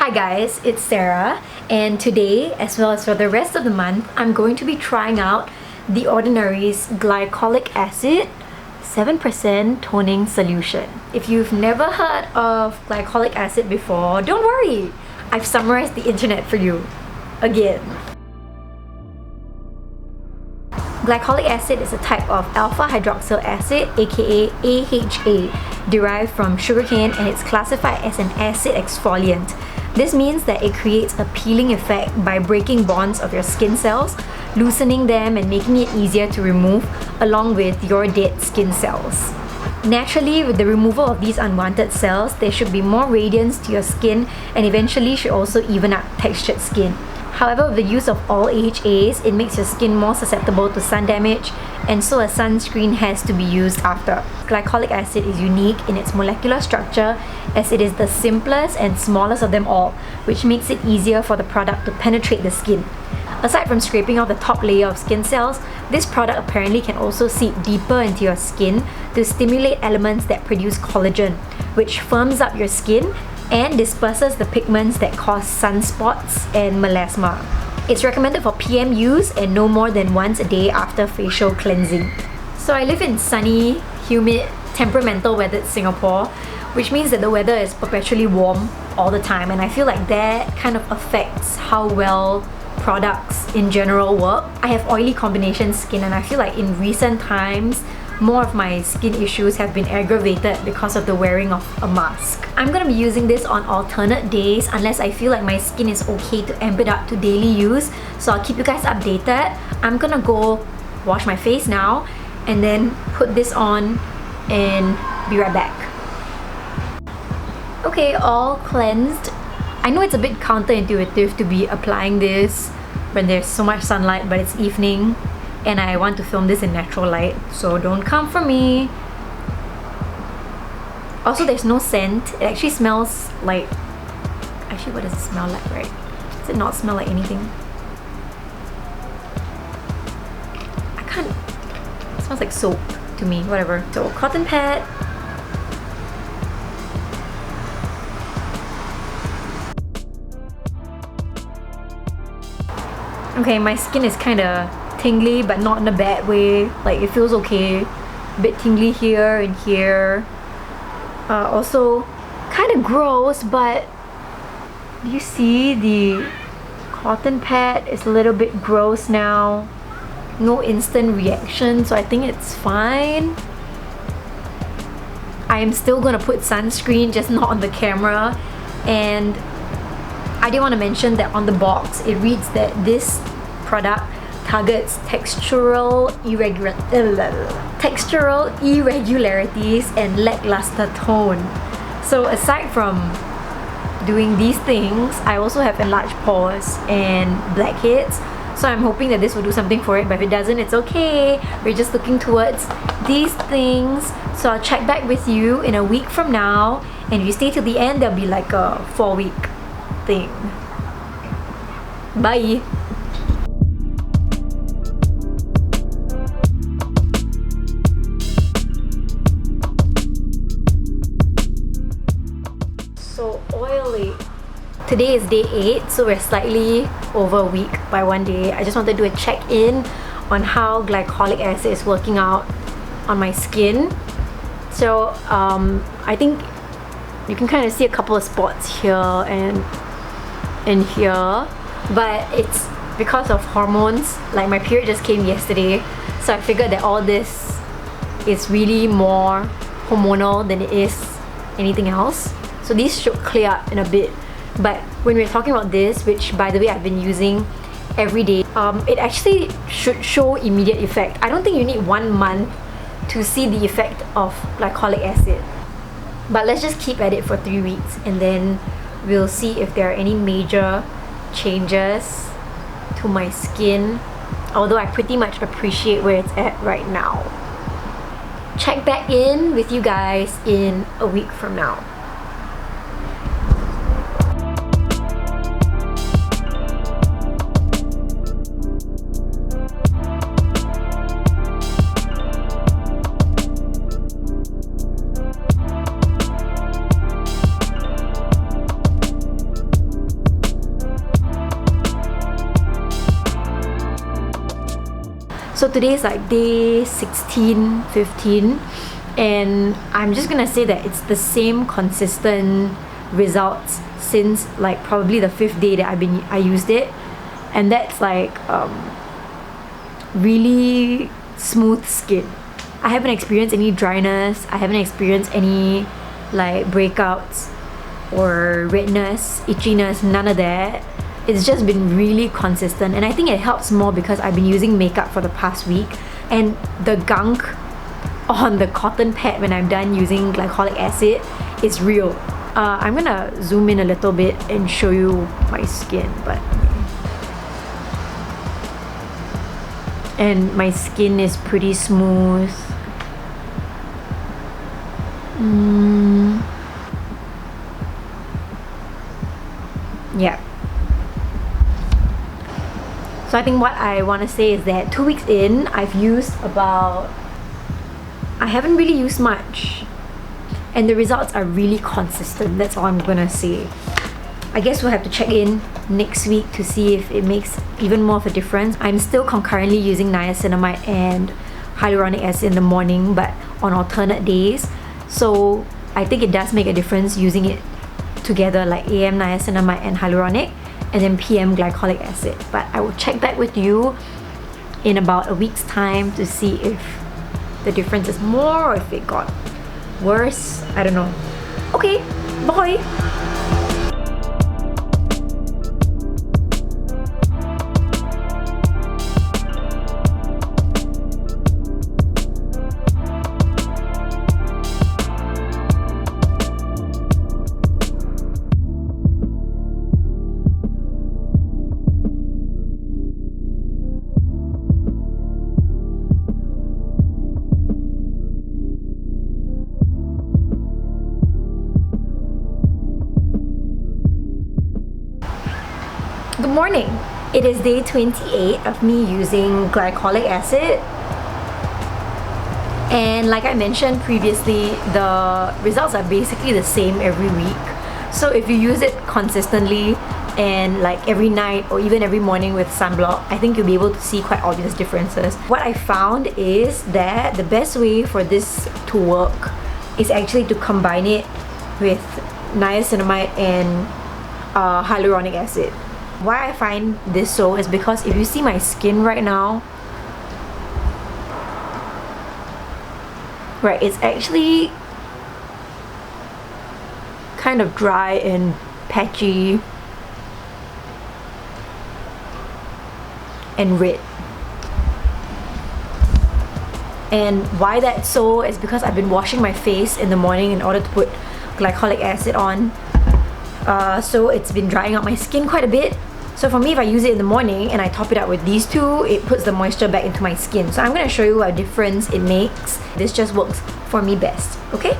Hi guys, it's Sarah, and today, as well as for the rest of the month, I'm going to be trying out The Ordinary's glycolic acid 7% toning solution. If you've never heard of glycolic acid before, don't worry! I've summarized the internet for you. Again. Glycolic acid is a type of alpha hydroxyl acid, aka AHA, derived from sugarcane, and it's classified as an acid exfoliant. This means that it creates a peeling effect by breaking bonds of your skin cells, loosening them and making it easier to remove along with your dead skin cells. Naturally, with the removal of these unwanted cells, there should be more radiance to your skin and eventually should also even up textured skin. However, with the use of all AHAs, it makes your skin more susceptible to sun damage, and so a sunscreen has to be used after. Glycolic acid is unique in its molecular structure as it is the simplest and smallest of them all, which makes it easier for the product to penetrate the skin. Aside from scraping off the top layer of skin cells, this product apparently can also seep deeper into your skin to stimulate elements that produce collagen, which firms up your skin and disperses the pigments that cause sunspots and melasma. It's recommended for PM use and no more than once a day after facial cleansing. So I live in sunny, humid, temperamental weathered Singapore, which means that the weather is perpetually warm all the time, and I feel like that kind of affects how well products in general work. I have oily combination skin, and I feel like in recent times more of my skin issues have been aggravated because of the wearing of a mask. I'm gonna be using this on alternate days unless I feel like my skin is okay to amp it up to daily use, so I'll keep you guys updated. I'm gonna go wash my face now and then put this on and be right back. Okay, all cleansed. I know it's a bit counterintuitive to be applying this when there's so much sunlight, but it's evening and I want to film this in natural light, so don't come for me. Also, there's no scent. It actually smells like... Actually, what does it smell like, right? Does it not smell like anything? I can't... It smells like soap to me, whatever. So, cotton pad. Okay, my skin is kinda tingly, but not in a bad way. Like, it feels okay. A bit tingly here and here. Also, kind of gross, but do you see the cotton pad is a little bit gross now? No instant reaction, so I think it's fine. I am still gonna put sunscreen, just not on the camera. And I did want to mention that on the box, it reads that this product targets textural irregularities and lackluster tone. So aside from doing these things, I also have enlarged pores and blackheads. So I'm hoping that this will do something for it, but if it doesn't, it's okay. We're just looking towards these things. So I'll check back with you in a week from now, and if you stay till the end, there'll be like a 4-week thing. Bye! So oily. Today is day 8, so we're slightly over a week by one day. I just wanted to do a check-in on how glycolic acid is working out on my skin. So I think you can kind of see a couple of spots here and in here, but it's because of hormones. Like, my period just came yesterday, so I figured that all this is really more hormonal than it is anything else. So these should clear up in a bit. But when we're talking about this, which by the way I've been using every day, it actually should show immediate effect. I don't think you need 1 month to see the effect of glycolic acid. But let's just keep at it for 3 weeks, and then we'll see if there are any major changes to my skin, although I pretty much appreciate where it's at right now. Check back in with you guys in a week from now. So today is like day 16, 15, and I'm just gonna say that it's the same consistent results since like probably the 5th day that I used it, and that's like really smooth skin. I haven't experienced any dryness, I haven't experienced any like breakouts or redness, itchiness, none of that. It's just been really consistent, and I think it helps more because I've been using makeup for the past week, and the gunk on the cotton pad when I'm done using glycolic acid is real. I'm gonna zoom in a little bit and show you my skin, and my skin is pretty smooth. Yeah. So I think what I want to say is that 2 weeks in, I haven't really used much, and the results are really consistent. That's all I'm gonna say. I guess we'll have to check in next week to see if it makes even more of a difference. I'm still concurrently using niacinamide and hyaluronic acid in the morning, but on alternate days. So I think it does make a difference using it together, like AM niacinamide and hyaluronic, and then PM glycolic acid. But I will check back with you in about a week's time to see if the difference is more or if it got worse. I don't know. Okay, bye! Good morning! It is day 28 of me using glycolic acid, and like I mentioned previously, the results are basically the same every week. So if you use it consistently and like every night or even every morning with sunblock, I think you'll be able to see quite obvious differences. What I found is that the best way for this to work is actually to combine it with niacinamide and hyaluronic acid. Why I find this so is because if you see my skin right now, right, it's actually kind of dry and patchy and red. And why that's so is because I've been washing my face in the morning in order to put glycolic acid on. So it's been drying out my skin quite a bit. So for me, if I use it in the morning and I top it up with these two, it puts the moisture back into my skin. So I'm going to show you what difference it makes. This just works for me best, okay?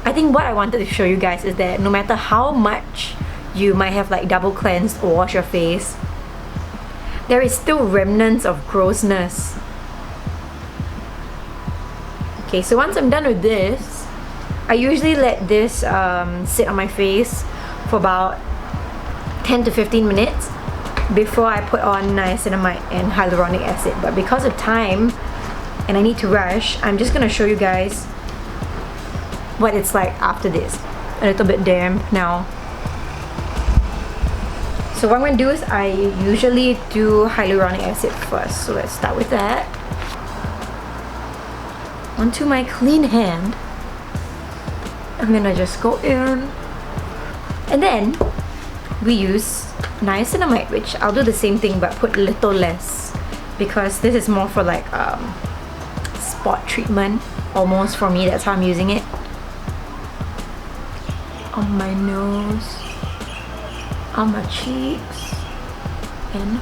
I think what I wanted to show you guys is that no matter how much you might have like double cleansed or wash your face, there is still remnants of grossness. Okay, so once I'm done with this, I usually let this sit on my face for about 10 to 15 minutes before I put on niacinamide and hyaluronic acid. But because of time and I need to rush, I'm just gonna show you guys what it's like after this. A little bit damp now. So what I'm gonna do is I usually do hyaluronic acid first. So let's start with that. Onto my clean hand. I'm gonna just go in, and then we use niacinamide, which I'll do the same thing but put a little less because this is more for like spot treatment almost for me. That's how I'm using it. On my nose, on my cheeks, and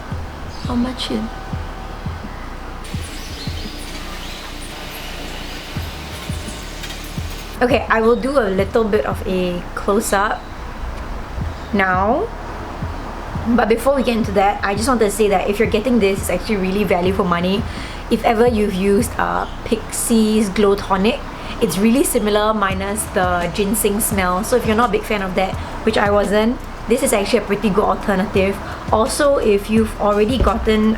on my chin. Okay, I will do a little bit of a close-up now. But before we get into that, I just wanted to say that if you're getting this, it's actually really value for money. If ever you've used Pixie's Glow Tonic, it's really similar minus the ginseng smell. So if you're not a big fan of that, which I wasn't, this is actually a pretty good alternative. Also, if you've already gotten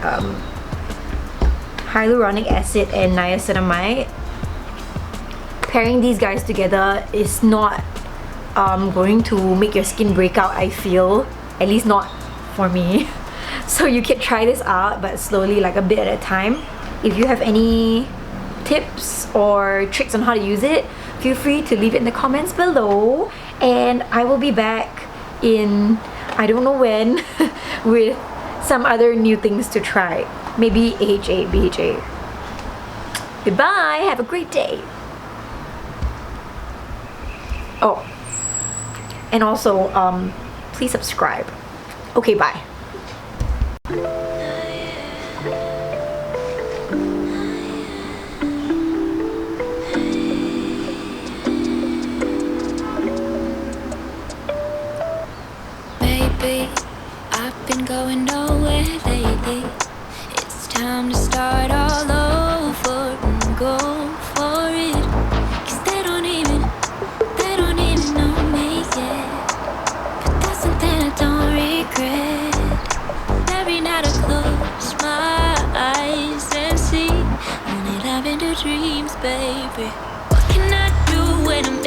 hyaluronic acid and niacinamide, pairing these guys together is not going to make your skin break out, I feel. At least not for me. So you can try this out, but slowly, like a bit at a time. If you have any tips or tricks on how to use it, feel free to leave it in the comments below. And I will be back in, I don't know when, with some other new things to try. Maybe AHA, BHA. Goodbye, have a great day. Oh, and also, please subscribe. Okay, bye. Baby, I've been going nowhere lately. It's time to start all over and go for it. 'Cause they don't even know me yet. But that's something I don't regret. Every night I close my eyes and see only lavender dreams, baby. What can I do when I'm